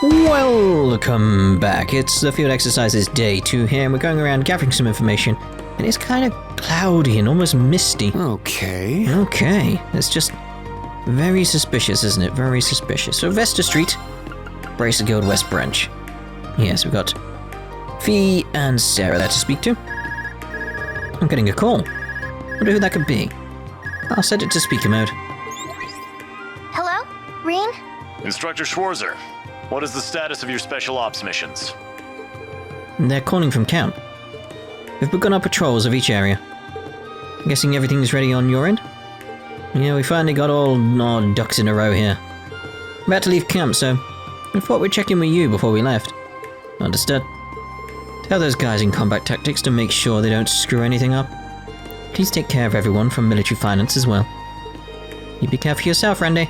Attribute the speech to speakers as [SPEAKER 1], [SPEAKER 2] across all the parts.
[SPEAKER 1] Welcome back. It's the field exercises day 2 here, and we're going around gathering some information, and it's kind of cloudy and almost misty.
[SPEAKER 2] Okay.
[SPEAKER 1] It's just very suspicious, isn't it? Very suspicious. So Vesta Street, Bracer Guild West Branch. Yes, we've got Fee and Sarah there to speak to. I'm getting a call. Wonder who that could be. I'll set it to speaker mode.
[SPEAKER 3] Hello? Rean?
[SPEAKER 4] Instructor Schwarzer, what is the status of your special ops missions?
[SPEAKER 1] They're calling from camp. We've begun our patrols of each area. I'm guessing everything's ready on your end? Yeah, we finally got all our ducks in a row here. About to leave camp, so I thought we'd check in with you before we left. Understood. Tell those guys in combat tactics to make sure they don't screw anything up. Please take care of everyone from military finance as well. You be careful yourself, Randy.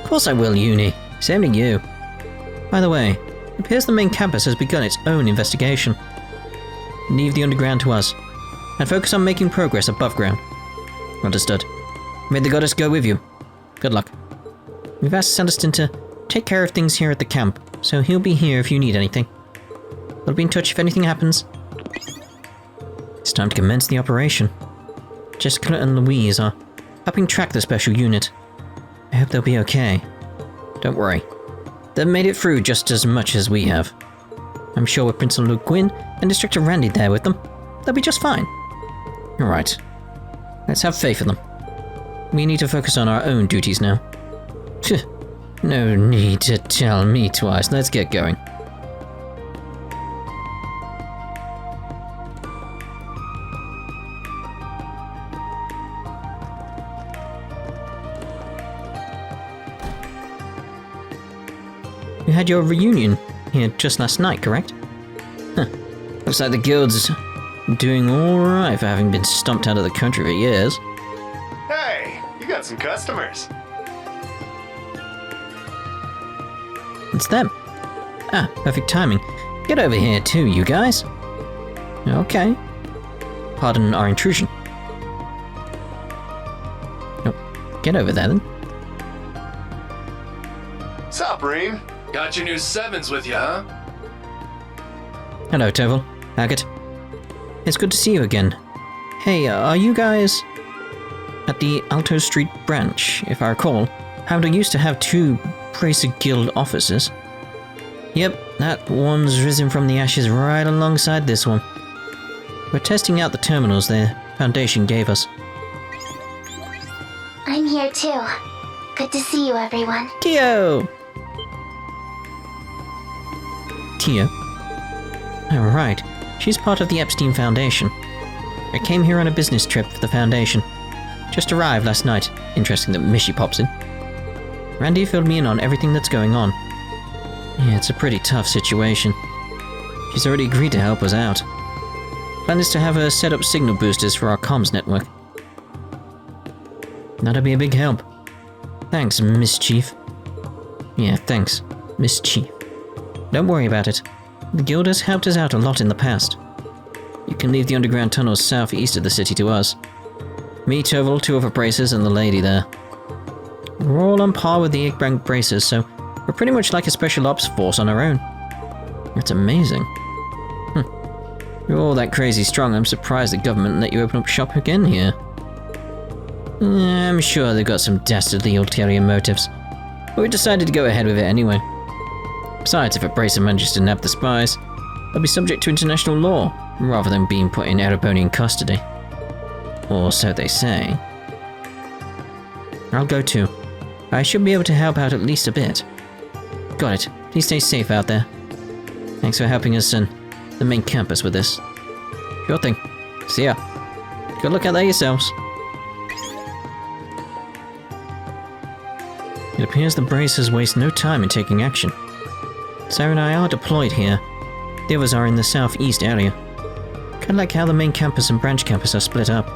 [SPEAKER 1] Of course I will, Uni. Same to you. By the way, it appears the main campus has begun its own investigation. Leave the underground to us, and focus on making progress above ground. Understood. May the goddess go with you. Good luck. We've asked Celestin to take care of things here at the camp, so he'll be here if you need anything. We'll be in touch if anything happens. It's time to commence the operation. Jessica and Louise are helping track the special unit. I hope they'll be okay. Don't worry. They've made it through just as much as we have. I'm sure with Prince Luke Gwyn and Instructor Randy there with them, they'll be just fine. Alright. Let's have faith in them. We need to focus on our own duties now. No need to tell me twice. Let's get going. You had your reunion here just last night, correct? Huh. Looks like the guild's doing alright for having been stomped out of the country for years.
[SPEAKER 5] Hey, you got some customers.
[SPEAKER 1] It's them. Ah, perfect timing. Get over here too, you guys. Okay. Pardon our intrusion. Oh, get over there then.
[SPEAKER 5] Sup, Rean?
[SPEAKER 6] Got your new 7s with you, huh?
[SPEAKER 1] Hello, Toval. Agate. It's good to see you again. Hey, are you guys at the Alto Street branch? If I recall, Howder used to have 2 Bracer Guild officers. Yep, that one's risen from the ashes right alongside this one. We're testing out the terminals the Foundation gave us.
[SPEAKER 3] I'm here too. Good to see you, everyone.
[SPEAKER 1] Tio! Tio? Oh, right. She's part of the Epstein Foundation. I came here on a business trip for the Foundation. Just arrived last night. Interesting that Mishy pops in. Randy filled me in on everything that's going on. Yeah, it's a pretty tough situation. She's already agreed to help us out. Plan is to have her set up signal boosters for our comms network. That'll be a big help. Thanks, Miss Chief. Yeah, thanks, Miss Chief. Don't worry about it. The guild has helped us out a lot in the past. You can leave the underground tunnels southeast of the city to us. Me, Toval, 2 of our bracers, and the lady there. We're all on par with the Igbank bracers, so we're pretty much like a special ops force on our own. That's amazing. You're all that crazy strong, I'm surprised the government let you open up shop again here. I'm sure they've got some dastardly ulterior motives, but we decided to go ahead with it anyway. Besides, if a bracer manages to nab the spies, they'll be subject to international law, rather than being put in Erebonian custody. Or so they say. I'll go too. I should be able to help out at least a bit. Got it. Please stay safe out there. Thanks for helping us and the main campus with this. Sure thing. See ya. Good luck out there yourselves. It appears the bracers waste no time in taking action. Sarah and I are deployed here. The others are in the southeast area. Kinda like how the main campus and branch campus are split up.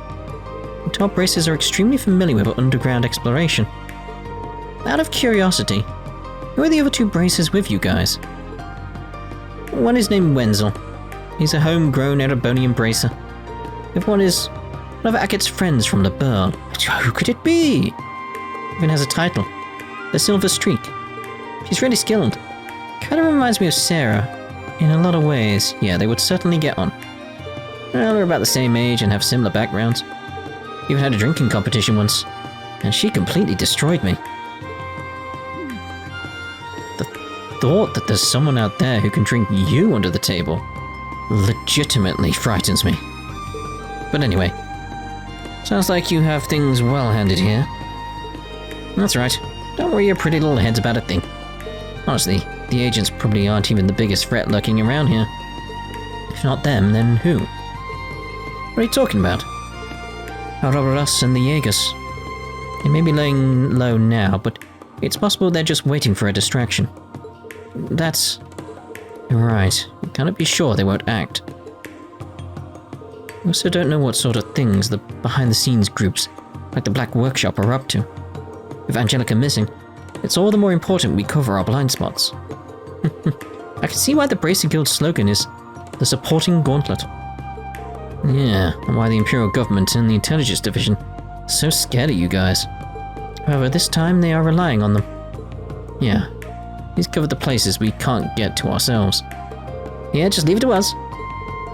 [SPEAKER 1] The top bracers are extremely familiar with underground exploration. Out of curiosity, who are the other 2 bracers with you guys? One is named Wenzel. He's a homegrown Erebonian bracer. The other one is one of Agate's friends from the Burl. Who could it be? Even has a title. The Silver Streak. She's really skilled. Kind of reminds me of Sarah. In a lot of ways, yeah, they would certainly get on. Well, they're about the same age and have similar backgrounds. Even had a drinking competition once, and she completely destroyed me. The thought that there's someone out there who can drink you under the table legitimately frightens me. But anyway, sounds like you have things well handled here. That's right, don't worry your pretty little heads about a thing. Honestly, the agents probably aren't even the biggest threat lurking around here. If not them, then who? What are you talking about? Ouroboros and the Jaegers. They may be laying low now, but it's possible they're just waiting for a distraction. That's... right, you cannot be sure they won't act. I also don't know what sort of things the behind-the-scenes groups, like the Black Workshop, are up to. With Angelica missing, it's all the more important we cover our blind spots. I can see why the Bracer Guild's slogan is the supporting gauntlet. Yeah, and why the Imperial Government and the Intelligence Division are so scared of you guys. However, this time they are relying on them. Yeah, he's covered the places we can't get to ourselves. Yeah, just leave it to us.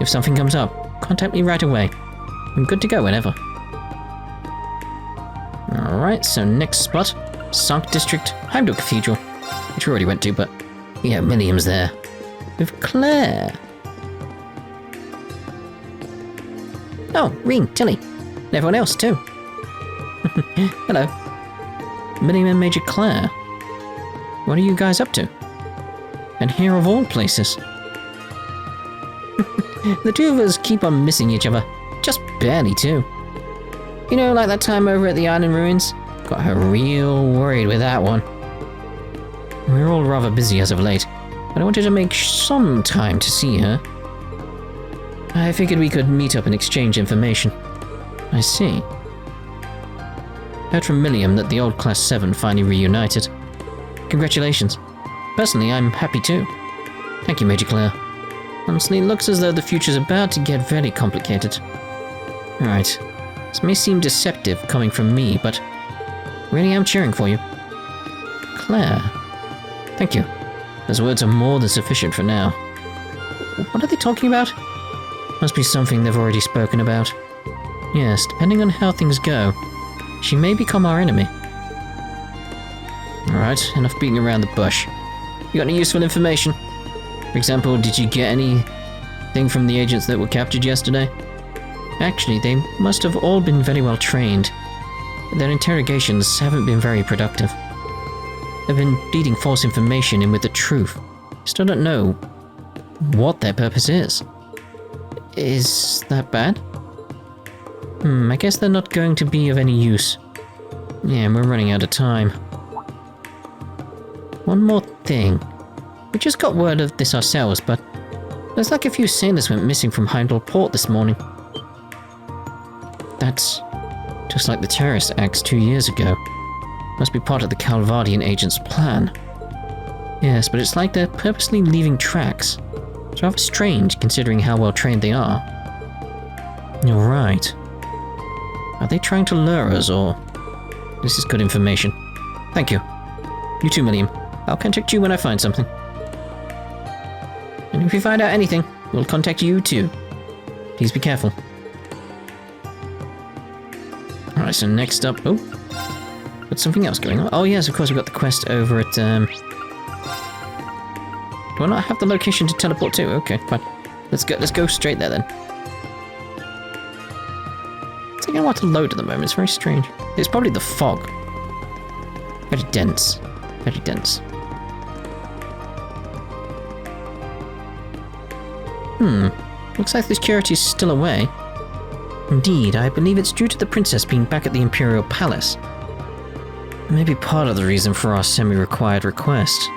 [SPEAKER 1] If something comes up, contact me right away. I'm good to go whenever. Alright, so next spot, Sank District, Heimdall Cathedral, which we already went to, but yeah, Millium's there. With Claire. Oh, Rean, Tilly, and everyone else too. Hello. Millium and Major Claire. What are you guys up to? And here of all places. The two of us keep on missing each other. Just barely too. You know, like that time over at the Island Ruins? Got her real worried with that one. We're all rather busy as of late, but I wanted to make some time to see her. I figured we could meet up and exchange information. I see. Heard from Millium that the old Class 7 finally reunited. Congratulations. Personally, I'm happy too. Thank you, Major Claire. Honestly, it looks as though the future's about to get very complicated. Right. This may seem deceptive coming from me, but really am cheering for you. Claire. Thank you. Those words are more than sufficient for now. What are they talking about? Must be something they've already spoken about. Yes, depending on how things go, she may become our enemy. Alright, enough beating around the bush. You got any useful information? For example, did you get anything from the agents that were captured yesterday? Actually, they must have all been very well trained, but their interrogations haven't been very productive. They've been feeding false information in with the truth. Still don't know what their purpose is. Is that bad? I guess they're not going to be of any use. Yeah, we're running out of time. One more thing. We just got word of this ourselves, but there's like a few sailors went missing from Heimdall Port this morning. That's just like the terrorist acts 2 years ago. Must be part of the Calvardian agent's plan. Yes, but it's like they're purposely leaving tracks. It's rather strange considering how well trained they are. You're right. Are they trying to lure us, or... This is good information. Thank you. You too, Millium. I'll contact you when I find something. And if we find out anything, we'll contact you too. Please be careful. Alright, so next up... Oh! Got something else going on. Oh yes, of course we've got the quest over at, Do I not have the location to teleport to? Okay, fine. Let's go straight there then. It's taking a while to load at the moment, it's very strange. It's probably the fog. Very dense. Very dense. Looks like the security's still away. Indeed, I believe it's due to the princess being back at the Imperial Palace. Maybe part of the reason for our semi-required request.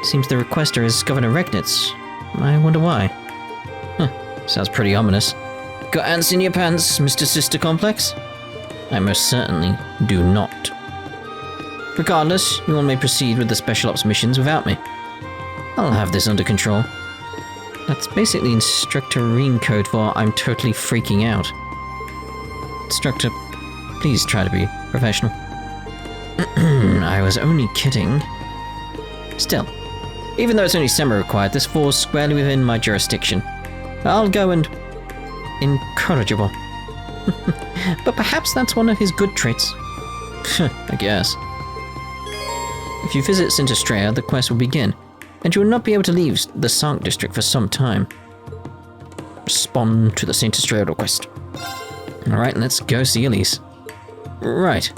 [SPEAKER 1] Seems the requester is Governor Regnitz. I wonder why. Sounds pretty ominous. Got ants in your pants, Mr. Sister Complex? I most certainly do not. Regardless, you all may proceed with the special ops missions without me. I'll have this under control. That's basically Instructor Rean code for I'm totally freaking out. Instructor, please try to be professional. I was only kidding. Still, Even though it's only semi-required, this falls squarely within my jurisdiction. I'll go and... incorrigible. But perhaps that's one of his good traits. I guess. If you visit St. Estrella, the quest will begin, and you will not be able to leave the Sank district for some time. Respond to the St. Estrella request. Alright, let's go see Elise. Right.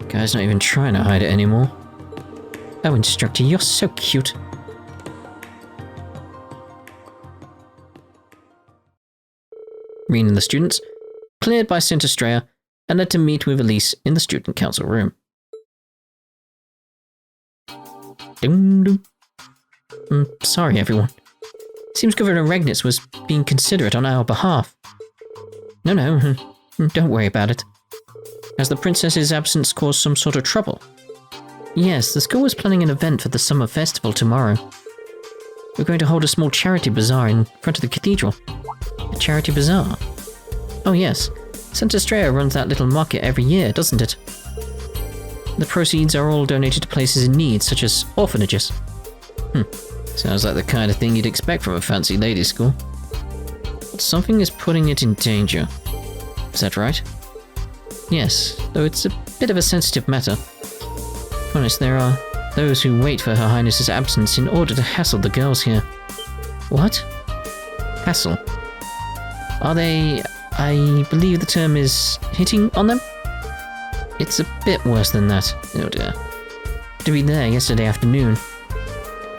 [SPEAKER 1] Guy's not even trying to hide it anymore. Oh, instructor, you're so cute. Rean and the students, cleared by St. Estrella, and led to meet with Elise in the student council room. Ding ding. Sorry, everyone. Seems Governor Regnitz was being considerate on our behalf. No, don't worry about it. Has the princess's absence caused some sort of trouble? Yes, the school was planning an event for the summer festival tomorrow. We're going to hold a small charity bazaar in front of the cathedral. A charity bazaar? Oh yes, St. Estrella runs that little market every year, doesn't it? The proceeds are all donated to places in need, such as orphanages. Sounds like the kind of thing you'd expect from a fancy ladies' school. But something is putting it in danger. Is that right? Yes, though it's a bit of a sensitive matter. To be honest, there are those who wait for Her Highness's absence in order to hassle the girls here. What? Hassle? Are they... I believe the term is hitting on them? It's a bit worse than that. Oh dear. To be there yesterday afternoon,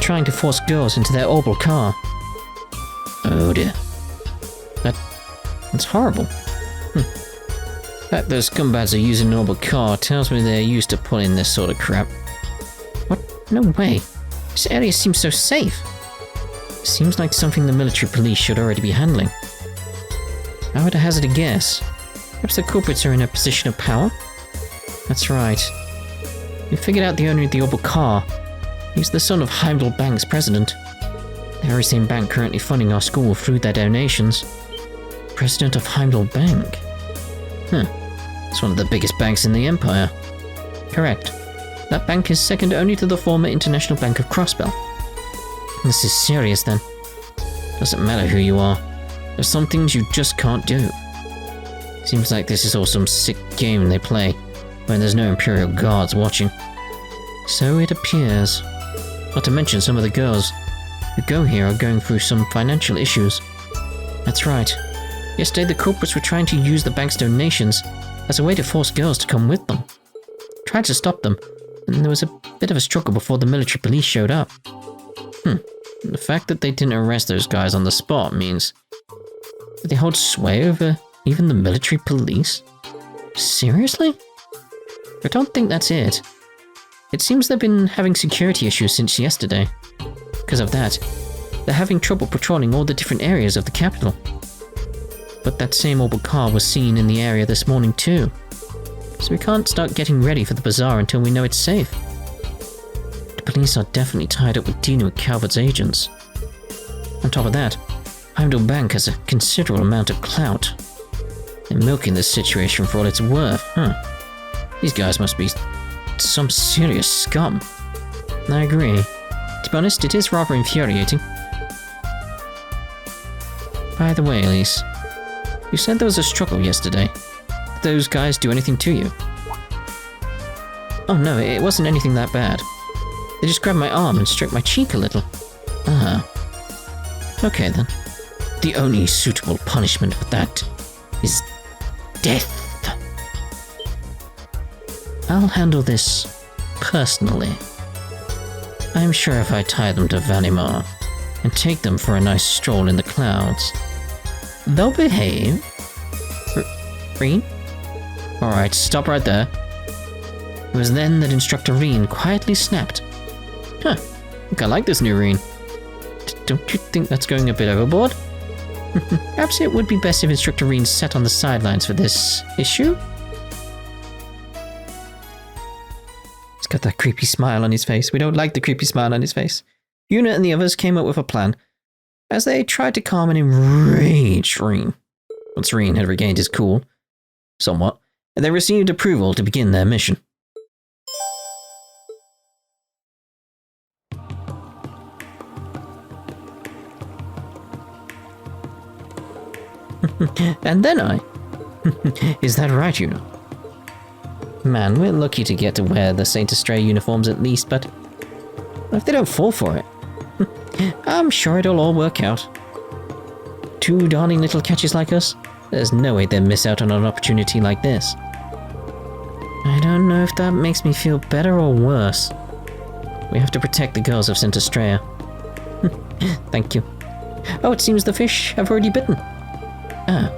[SPEAKER 1] trying to force girls into their orbital car. Oh dear. That's horrible. The fact those scumbags are using an orbital car tells me they're used to pulling this sort of crap. What? No way. This area seems so safe. Seems like something the military police should already be handling. I would hazard a guess. Perhaps the culprits are in a position of power? That's right. We figured out the owner of the orbital car. He's the son of Heimdall Bank's president. The very same bank currently funding our school through their donations. President of Heimdall Bank? It's one of the biggest banks in the Empire. Correct. That bank is second only to the former International Bank of Crossbell. This is serious then. Doesn't matter who you are. There's some things you just can't do. Seems like this is all some sick game they play, when there's no Imperial Guards watching. So it appears. Not to mention some of the girls who go here are going through some financial issues. That's right. Yesterday the culprits were trying to use the bank's donations as a way to force girls to come with them. Tried to stop them, and there was a bit of a struggle before the military police showed up. The fact that they didn't arrest those guys on the spot means that they hold sway over even the military police? Seriously? I don't think that's it. It seems they've been having security issues since yesterday. Because of that, they're having trouble patrolling all the different areas of the capital. But that same orbital car was seen in the area this morning too. So we can't start getting ready for the bazaar until we know it's safe. The police are definitely tied up with dealing with Calvard's agents. On top of that, Heimdall Bank has a considerable amount of clout. They're milking this situation for all it's worth, These guys must be some serious scum. I agree. To be honest, it is rather infuriating. By the way, Elise, you said there was a struggle yesterday. Did those guys do anything to you? Oh no, it wasn't anything that bad. They just grabbed my arm and stroked my cheek a little. Okay then. The only suitable punishment for that is death. I'll handle this personally. I'm sure if I tie them to Valimar and take them for a nice stroll in the clouds, they'll behave. Rean? Alright, stop right there. It was then that Instructor Rean quietly snapped. I think I like this new Rean. Don't you think that's going a bit overboard? Perhaps it would be best if Instructor Rean sat on the sidelines for this issue? He's got that creepy smile on his face. We don't like the creepy smile on his face. Una and the others came up with a plan as they tried to calm an enraged Rean. Once Rean had regained his cool, somewhat, they received approval to begin their mission. And then I. Is that right, you know? Man, we're lucky to get to wear the Saint Astray uniforms at least, but if they don't fall for it, I'm sure it'll all work out. Two darling little catches like us, there's no way they'll miss out on an opportunity like this. I don't know if that makes me feel better or worse. We have to protect the girls of Saint Astray. Thank you. Oh, it seems the fish have already bitten. Ah.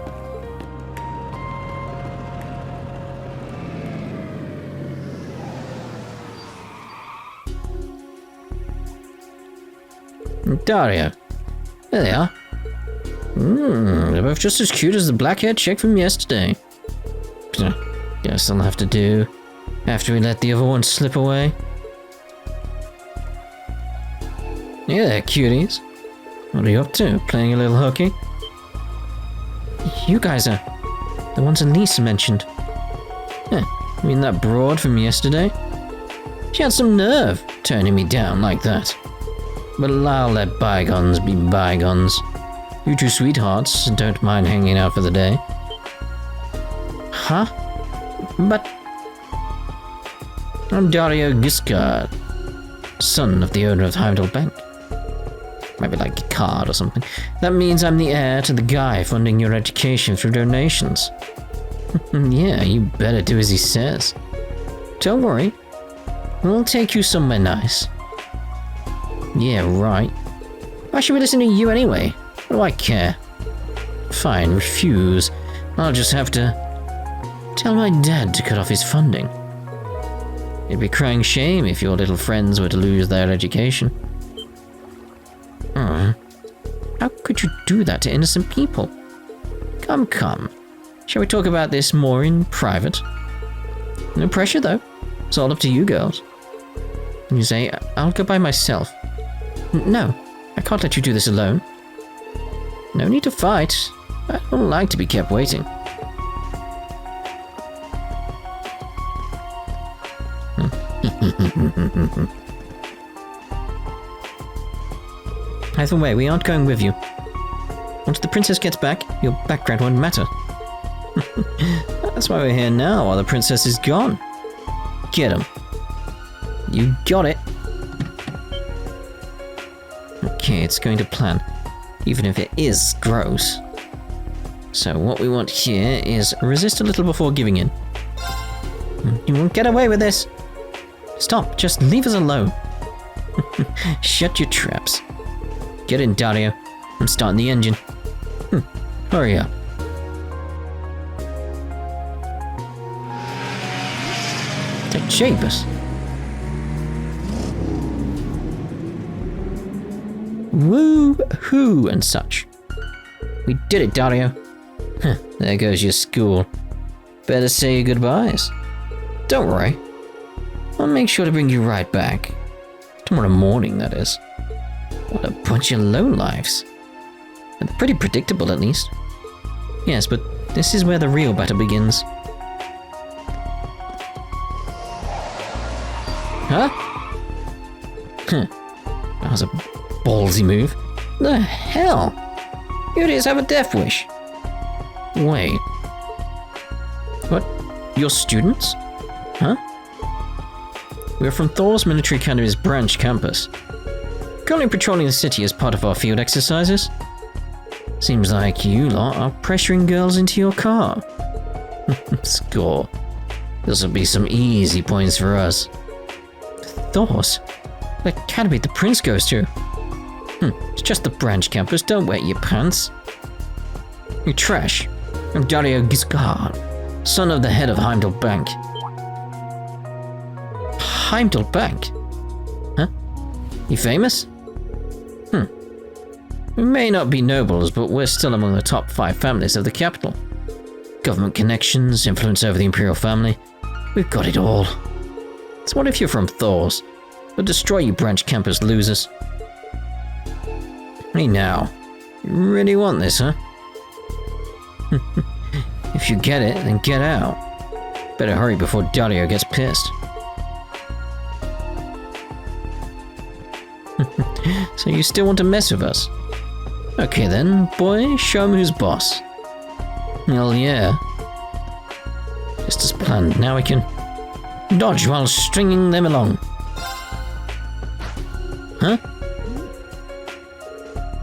[SPEAKER 1] Dario. There they are. They're both just as cute as the black-haired chick from yesterday. Guess I'll have to do after we let the other one slip away. Yeah, they're cuties. What are you up to? Playing a little hooky? You guys are the ones Elise mentioned. You mean that broad from yesterday? She had some nerve turning me down like that. But I'll let bygones be bygones. You two sweethearts don't mind hanging out for the day. Huh? But I'm Dario Giscard, son of the owner of the Heimdall Bank. Maybe like Gicard or something. That means I'm the heir to the guy funding your education through donations. Yeah, you better do as he says. Don't worry. We'll take you somewhere nice. Yeah, right. Why should we listen to you anyway? What do I care? Fine, refuse. I'll just have to tell my dad to cut off his funding. It'd be crying shame if your little friends were to lose their education. How could you do that to innocent people? Come. Shall we talk about this more in private? No pressure, though. It's all up to you girls. You say, I'll go by myself. No, I can't let you do this alone. No need to fight. I don't like to be kept waiting. Either way, we aren't going with you. Once the princess gets back, your background won't matter. That's why we're here now, while the princess is gone. Get him. You got it. Okay, it's going to plan, even if it is gross. So what we want here is resist a little before giving in. You won't get away with this. Stop, just leave us alone. Shut your traps. Get in, Dario. I'm starting the engine. Hurry up. The Jaegers. Woo-hoo and such. We did it, Dario. There goes your school. Better say your goodbyes. Don't worry. I'll make sure to bring you right back. Tomorrow morning, that is. What a bunch of lowlifes. They're pretty predictable, at least. Yes, but this is where the real battle begins. Huh? That was a ballsy move. The hell? You idiots have a death wish. Wait. What? You're students? Huh? We're from Thors Military Academy's branch campus. Currently patrolling the city as part of our field exercises. Seems like you lot are pressuring girls into your car. Score. This'll be some easy points for us. Thors? The academy the prince goes to. It's just the branch campus, don't wet your pants. You trash. I'm Dario Giscard, son of the head of Heimdall Bank. Heimdall Bank? Huh? You famous? We may not be nobles, but we're still among the top 5 families of the capital. Government connections, influence over the imperial family. We've got it all. So what if you're from Thors? We'll destroy you branch campus losers. Hey now, you really want this, huh? If you get it, then get out. Better hurry before Dario gets pissed. So you still want to mess with us? Okay then, boy, show him who's boss. Hell yeah. Just as planned. Now we can dodge while stringing them along. Huh?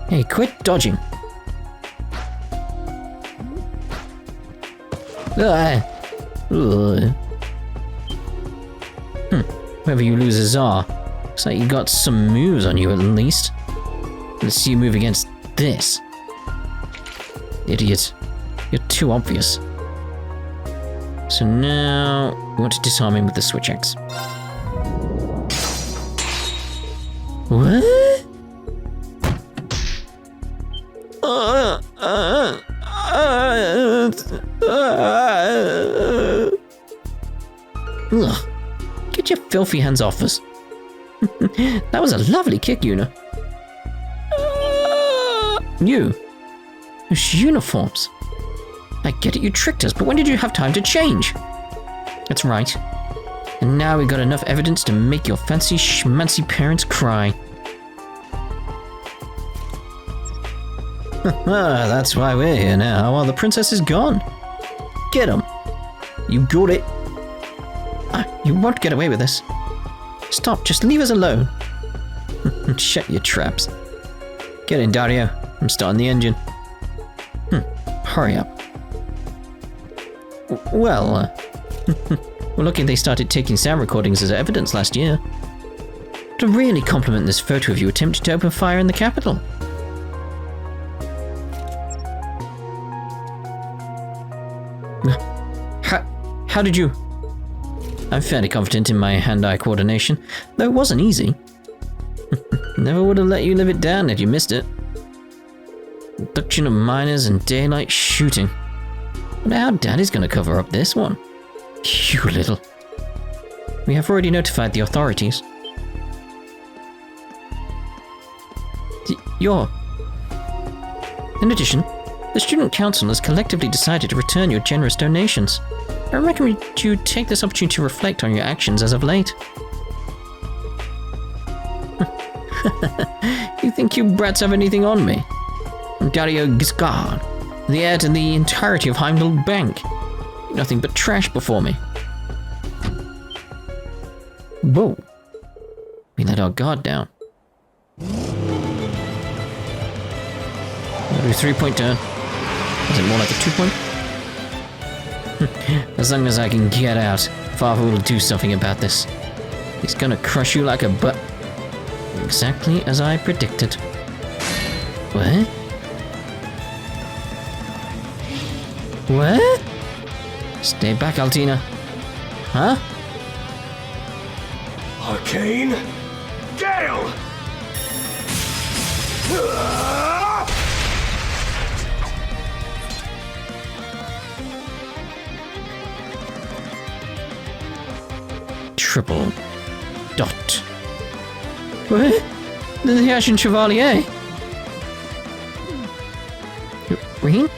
[SPEAKER 1] Hey, quit dodging. Whoever you losers are, looks like you got some moves on you at least. Let's see you move against this. Idiot. You're too obvious. So now, we want to disarm him with the switch axe. What? Ugh. Get your filthy hands off us. That was a lovely kick, Yuna. You. Those uniforms. I get it, you tricked us, but when did you have time to change? That's right. And now we got enough evidence to make your fancy schmancy parents cry. That's why we're here now, while the princess is gone. Get him. You got it. You won't get away with this. Stop, just leave us alone. Shut your traps. Get in, Dario. I'm starting the engine. Hurry up. Well, we're lucky they started taking sound recordings as evidence last year. To really compliment this photo of you attempting to open fire in the capital. How did you... I'm fairly confident in my hand-eye coordination, though it wasn't easy. Never would have let you live it down if you missed it. Abduction of minors and daylight shooting. Wonder how Daddy's gonna cover up this one. You little... We have already notified the authorities. In addition, the student council has collectively decided to return your generous donations. I recommend you take this opportunity to reflect on your actions as of late. You think you brats have anything on me? I'm Dario Giscard, the heir to the entirety of Heimdall Bank. Nothing but trash before me. Whoa. We let our guard down. Maybe a 3-point turn. Is it more like a 2-point? As long as I can get out, Father will do something about this. He's gonna crush you like a butt. Exactly as I predicted. What? What? Stay back, Altina. Huh?
[SPEAKER 2] Arcane Gale!
[SPEAKER 1] Triple dot. What? The Ashen Chevalier? Rean?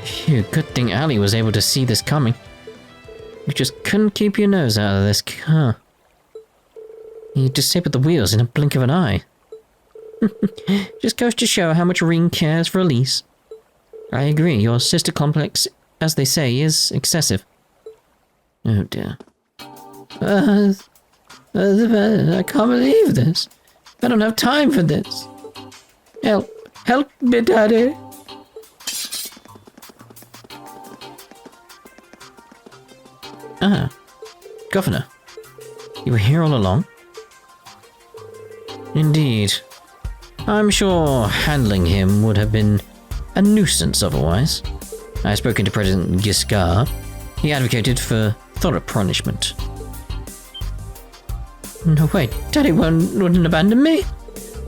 [SPEAKER 1] Phew, good thing Ali was able to see this coming. You just couldn't keep your nose out of this car. He disabled the wheels in a blink of an eye. Just goes to show how much Rean cares for Elise. I agree, your sister complex, as they say, is excessive. Oh dear. I can't believe this. I don't have time for this. Help me, Daddy. Ah, Governor. You were here all along? Indeed. I'm sure handling him would have been a nuisance otherwise. I've spoken to President Giscard. He advocated for thorough punishment. No way, Daddy wouldn't abandon me.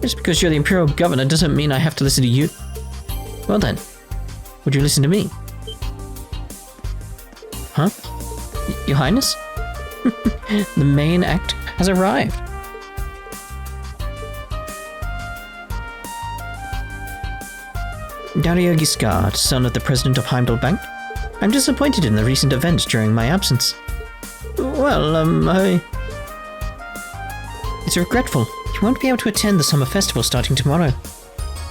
[SPEAKER 1] Just because you're the Imperial Governor doesn't mean I have to listen to you. Well then, would you listen to me? Huh? Your Highness? The main act has arrived. Dario Giscard, son of the President of Heimdall Bank. I'm disappointed in the recent events during my absence. Well, It's regretful. You won't be able to attend the summer festival starting tomorrow.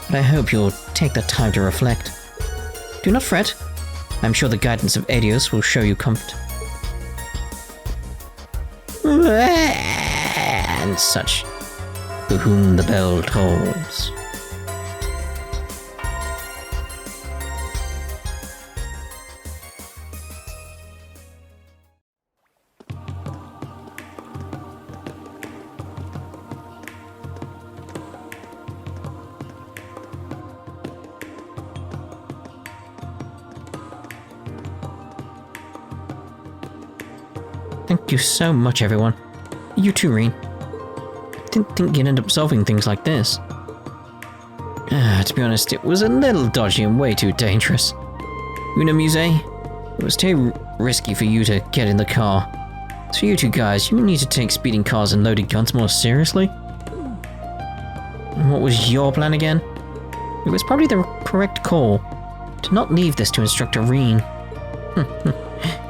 [SPEAKER 1] But I hope you'll take the time to reflect. Do not fret. I'm sure the guidance of Adios will show you comfort. And such, to whom the bell tolls. Thank you so much, everyone. You too, Rean. I didn't think you'd end up solving things like this. To be honest, it was a little dodgy and way too dangerous. You know, Muse, it was too risky for you to get in the car. So you two guys, you need to take speeding cars and loaded guns more seriously. And what was your plan again? It was probably the correct call to not leave this to Instructor Rean.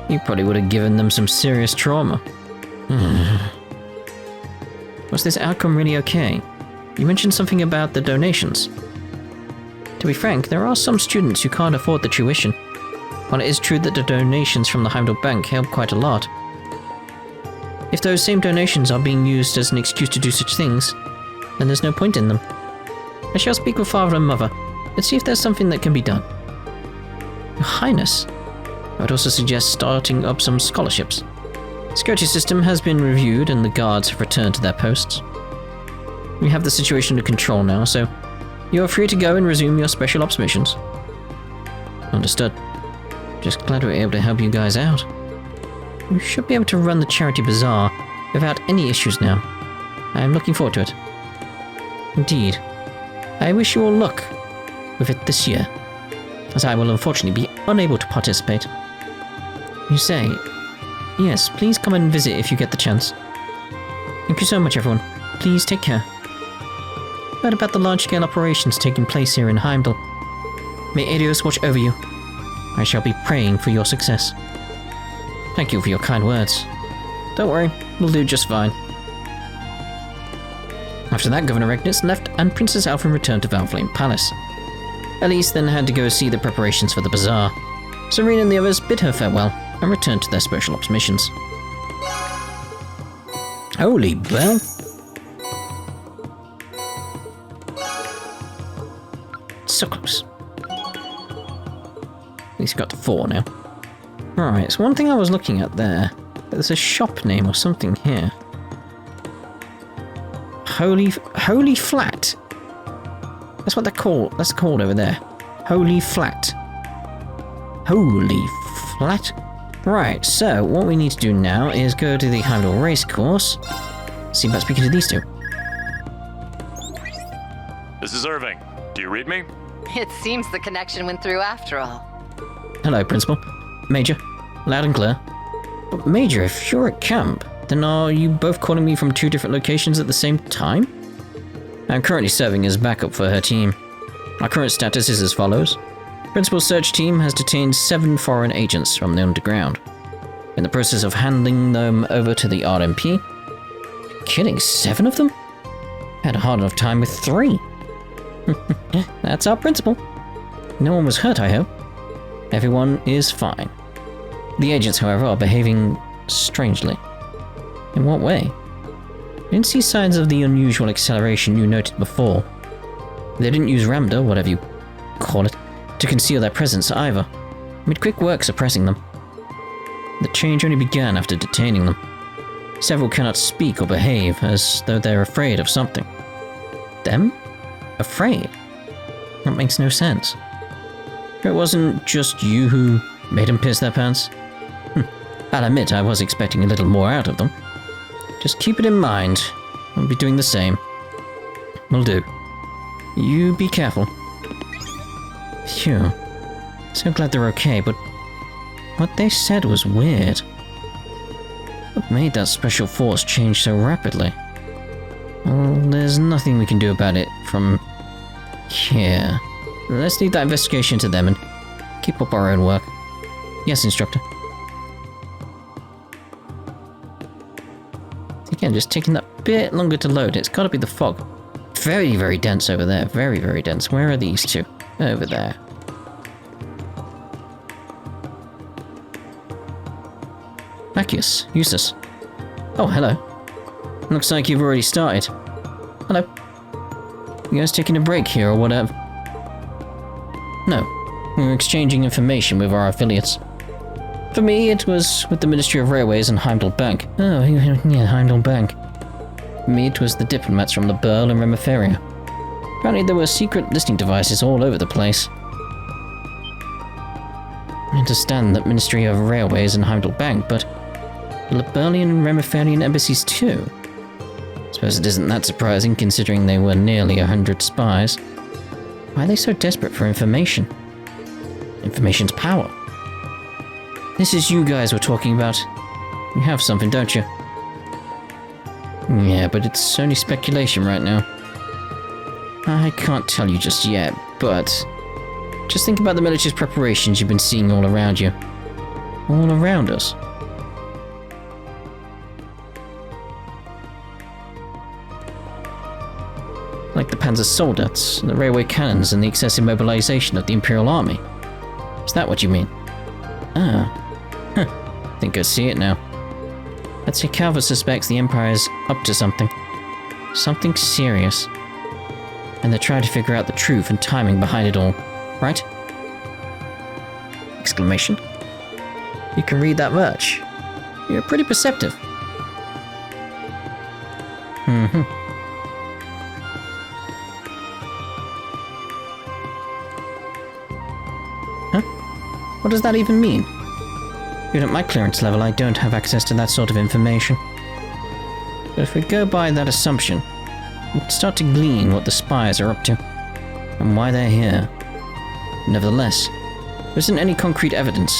[SPEAKER 1] You probably would have given them some serious trauma. Was this outcome really okay? You mentioned something about the donations. To be frank, there are some students who can't afford the tuition. While it is true that the donations from the Heimdall Bank help quite a lot, if those same donations are being used as an excuse to do such things, then there's no point in them. I shall speak with Father and Mother and see if there's something that can be done. Your Highness, I would also suggest starting up some scholarships. The security system has been reviewed and the guards have returned to their posts. We have the situation under control now, so you are free to go and resume your special ops missions. Understood. Just glad we were able to help you guys out. You should be able to run the charity bazaar without any issues now. I am looking forward to it. Indeed. I wish you all luck with it this year, as I will unfortunately be unable to participate. You say, yes, please come and visit if you get the chance. Thank you so much, everyone. Please take care. Heard about the large-scale operations taking place here in Heimdall. May Adios watch over you. I shall be praying for your success. Thank you for your kind words. Don't worry, we'll do just fine. After that, Governor Regnitz left and Princess Alphen returned to Valflame Palace. Elise then had to go see the preparations for the bazaar. Serene and the others bid her farewell and returned to their special ops missions. Holy bell! So close. At least got to 4 now. Alright, so one thing I was looking at there, there's a shop name or something here. Holy Flat. That's what that's called over there. Holy Flat. Holy Flat? Right, so what we need to do now is go to the Heimdall race course. See about speaking to these two.
[SPEAKER 4] This is Irving. Do you read me?
[SPEAKER 7] It seems the connection went through after all.
[SPEAKER 1] Hello, Principal. Major. Loud and clear. But Major, if you're at camp, then are you both calling me from 2 different locations at the same time? I'm currently serving as backup for her team. Our current status is as follows. Principal's search team has detained 7 foreign agents from the underground. In the process of handing them over to the RMP. Killing 7 of them? Had a hard enough time with 3. That's our principal. No one was hurt, I hope. Everyone is fine. The agents, however, are behaving strangely. In what way? I didn't see signs of the unusual acceleration you noted before. They didn't use Ramda, whatever you call it, to conceal their presence either. Made quick work suppressing them. The change only began after detaining them. Several cannot speak or behave as though they're afraid of something. Them? Afraid? That makes no sense. It wasn't just you who made them piss their pants. I'll admit I was expecting a little more out of them. Just keep it in mind. I'll be doing the same. Will do. You be careful. Phew. So glad they're okay, but what they said was weird. What made that special force change so rapidly? Well, there's nothing we can do about it from here. Let's leave that investigation to them and keep up our own work. Yes, Instructor. Again, just taking that bit longer to load. It's gotta be the fog. Very, very dense over there. Very, very dense. Where are these two? Over there. Machias, Jusis. Oh, hello. Looks like you've already started. Hello. You guys taking a break here or whatever? No. We were exchanging information with our affiliates. For me, it was with the Ministry of Railways and Heimdall Bank. Oh, yeah, Heimdall Bank. For me, it was the diplomats from the Burl and Remiferia. Apparently there were secret listening devices all over the place. I understand that Ministry of Railways and Heimdall Bank, but the Liburlian and Remiferian embassies too. Suppose it isn't that surprising considering they were nearly 100 spies. Why are they so desperate for information? Information's power. This is you guys we're talking about. You have something, don't you? Yeah, but it's only speculation right now. I can't tell you just yet, but just think about the military's preparations you've been seeing all around you. All around us. Like the Panzer Soldats, the railway cannons, and the excessive mobilization of the Imperial Army. Is that what you mean? Ah. Huh. Think I see it now. I'd say Calvard suspects the Empire is up to something. Something serious. And they're trying to figure out the truth and timing behind it all, right? Exclamation. You can read that much. You're pretty perceptive. Mm-hmm. Huh? What does that even mean? Even at my clearance level, I don't have access to that sort of information. But if we go by that assumption, we can start to glean what the spies are up to, and why they're here. Nevertheless, there isn't any concrete evidence.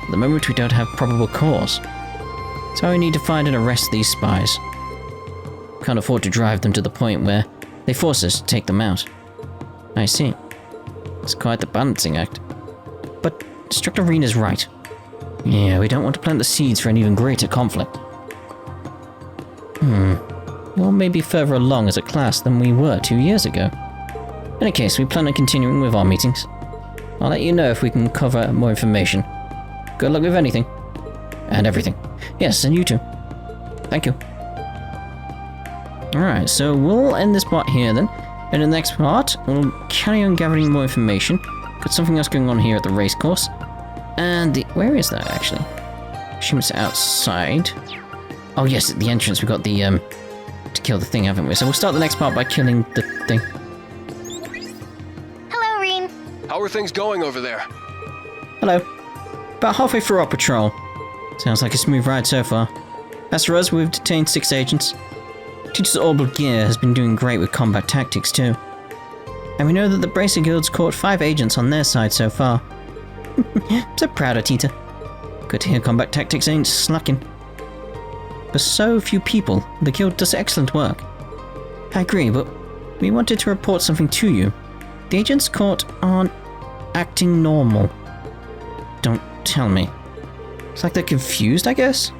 [SPEAKER 1] At the moment, we don't have probable cause. So we need to find and arrest these spies. We can't afford to drive them to the point where they force us to take them out. I see. It's quite the balancing act. But Instructor Rean is right. Yeah, we don't want to plant the seeds for an even greater conflict. You're maybe further along as a class than we were 2 years ago. In any case, we plan on continuing with our meetings. I'll let you know if we can cover more information. Good luck with anything. And everything. Yes, and you too. Thank you. Alright, so we'll end this part here then. In the next part, we'll carry on gathering more information. Got something else going on here at the race course. And where is that actually? Assume it's outside. Oh yes, at the entrance we got the to kill the thing, haven't we? So we'll start the next part by killing the thing.
[SPEAKER 3] Hello, Rean.
[SPEAKER 6] How are things going over there?
[SPEAKER 1] Hello. About halfway through our patrol. Sounds like a smooth ride so far. As for us, we've detained 6 agents. Teacher's Orbital Gear has been doing great with combat tactics too. And we know that the Bracer Guild's caught 5 agents on their side so far. I'm so proud of Tita. Good to hear combat tactics ain't slacking. For so few people, the guild does excellent work. I agree, but we wanted to report something to you. The agents caught aren't acting normal. Don't tell me. It's like they're confused, I guess?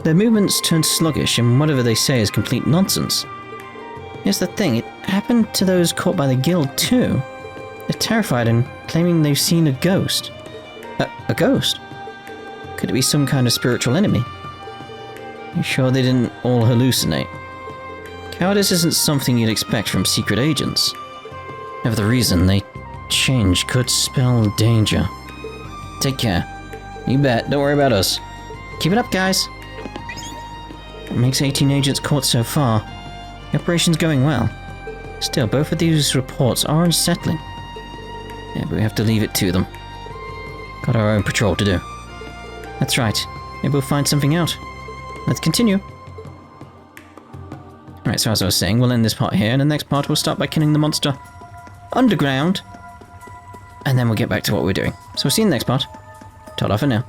[SPEAKER 1] Their movements turn sluggish and whatever they say is complete nonsense. Here's the thing, it happened to those caught by the guild too. They're terrified and claiming they've seen a ghost. A ghost? Could it be some kind of spiritual enemy? You sure they didn't all hallucinate? Cowardice isn't something you'd expect from secret agents. However, the reason they change could spell danger. Take care. You bet, don't worry about us. Keep it up, guys. It makes 18 agents caught so far. The operation's going well. Still, both of these reports are unsettling. Yeah, but we have to leave it to them. Got our own patrol to do. That's right. Maybe we'll find something out. Let's continue. Alright, so as I was saying, we'll end this part here, and the next part we'll start by killing the monster underground. And then we'll get back to what we're doing. So we'll see you in the next part. Ta-da for now.